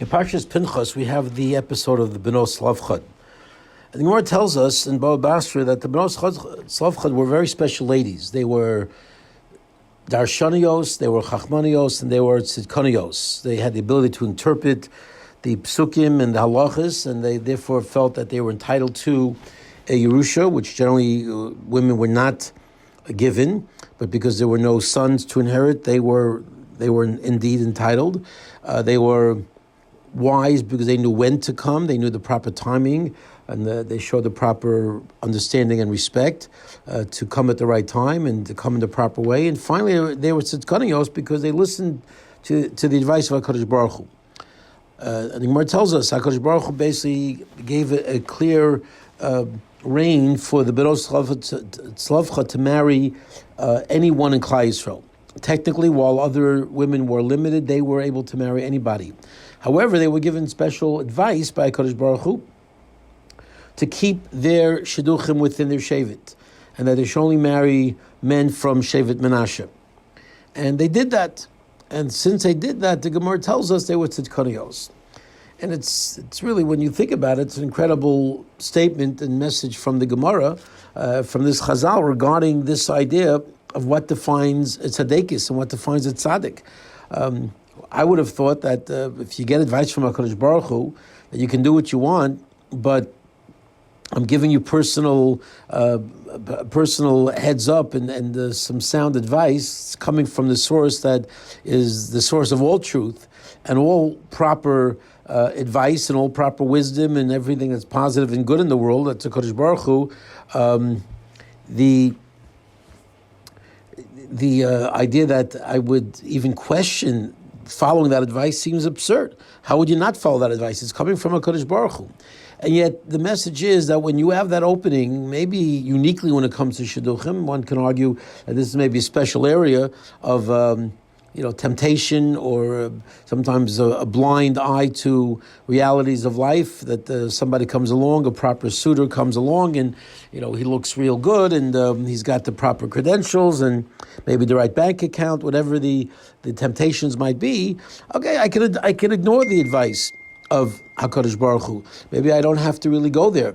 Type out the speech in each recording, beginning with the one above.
In Parsha Pinchas, we have the episode of the Benos Slavchad. And the Gemara tells us in Baba Basra that the Benos Slavchad were very special ladies. They were darshanios, they were chachmanios, and they were tzidkanios. They had the ability to interpret the psukim and the halachas, and they therefore felt that they were entitled to a Yerusha, which generally women were not given, but because there were no sons to inherit, they were indeed entitled. They were wise because they knew when to come, they knew the proper timing, and they showed the proper understanding and respect to come at the right time and to come in the proper way. And finally, they were tzidkanios because they listened to the advice of HaKadosh Baruch Hu. And the Gemara tells us HaKadosh Baruch Hu basically gave a clear reign for the Benos Slavcha to marry anyone in Klal Yisrael. Technically, while other women were limited, they were able to marry anybody. However, they were given special advice by HaKadosh Baruch Hu to keep their shidduchim within their shevet, and that they should only marry men from shevet Menashe. And they did that. And since they did that, the Gemara tells us they were tzidkanios. And it's really, when you think about it, it's an incredible statement and message from the Gemara, from this Chazal regarding this idea of what defines a Sudeikis and what defines a tzaddik. I would have thought that if you get advice from HaKadosh Baruch Hu, that you can do what you want, but I'm giving you personal heads up and some sound advice coming from the source that is the source of all truth and all proper advice and all proper wisdom and everything that's positive and good in the world. That's HaKadosh Baruch Hu. The idea that I would even question following that advice seems absurd. How would you not follow that advice? It's coming from HaKadosh Baruch Hu. And yet the message is that when you have that opening, maybe uniquely when it comes to shidduchim, one can argue that this is maybe a special area of temptation or sometimes a blind eye to realities of life, that somebody comes along, a proper suitor comes along, and he looks real good, and he's got the proper credentials and maybe the right bank account, whatever the temptations might be. Okay, I can ignore the advice of HaKadosh Baruch Hu. Maybe I don't have to really go there.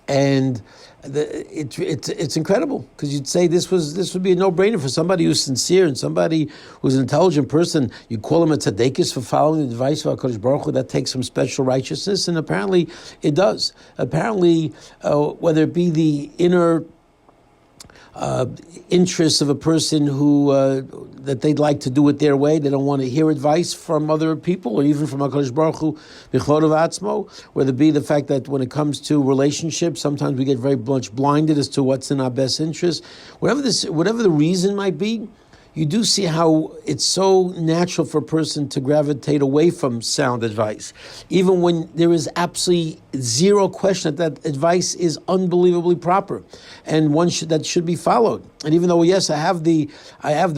And it's incredible, because you'd say this would be a no-brainer for somebody who's sincere and somebody who's an intelligent person. You call him a Sudeikis for following the advice of HaKadosh Baruch Hu. That takes some special righteousness, and apparently it does. Apparently, whether it be the inner interests of a person who that they'd like to do it their way, they don't want to hear advice from other people or even from HaKadosh Baruch Hu, b'chlodav atzmo, whether it be the fact that when it comes to relationships, sometimes we get very much blinded as to what's in our best interest. Whatever the reason might be, you do see how it's so natural for a person to gravitate away from sound advice, even when there is absolutely zero question that advice is unbelievably proper and that should be followed. And even though, yes, I have the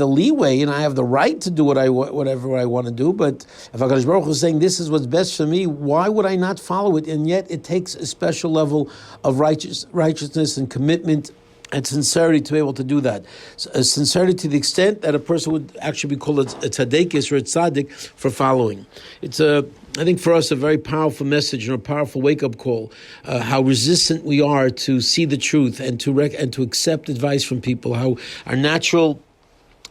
leeway and I have the right to do whatever I want to do, but if HaKadosh Baruch Hu is saying this is what's best for me, why would I not follow it? And yet it takes a special level of righteousness and commitment and sincerity to be able to do that. So, sincerity to the extent that a person would actually be called a tzadikis or a tzaddik for following. It's I think for us, a very powerful message and a powerful wake-up call. How resistant we are to see the truth and to accept advice from people. How our natural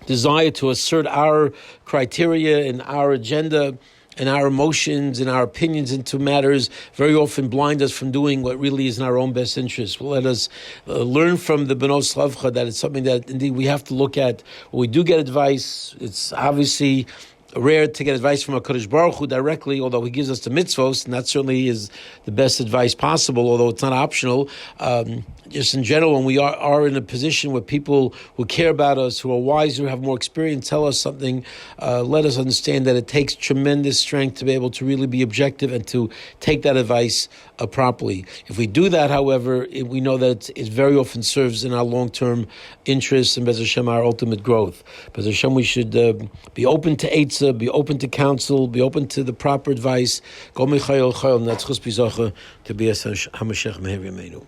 desire to assert our criteria and our agenda and our emotions and our opinions into matters very often blind us from doing what really is in our own best interest. Well, let us learn from the Benos Slavcha that it's something that indeed we have to look at. When we do get advice, it's obviously rare to get advice from HaKadosh Baruch Hu directly, although he gives us the mitzvos, and that certainly is the best advice possible, although it's not optional. Just in general, when we are in a position where people who care about us, who are wiser, who have more experience, tell us something, let us understand that it takes tremendous strength to be able to really be objective and to take that advice properly. If we do that, however, we know that it very often serves in our long-term interests and Bez Hashem, our ultimate growth. Bez Hashem, we should be open to Eitzah, be open to counsel, be open to the proper advice. Go Michayel Chayel, Natzchus Bizacha, to be as HaMashiach Meher Yameinu.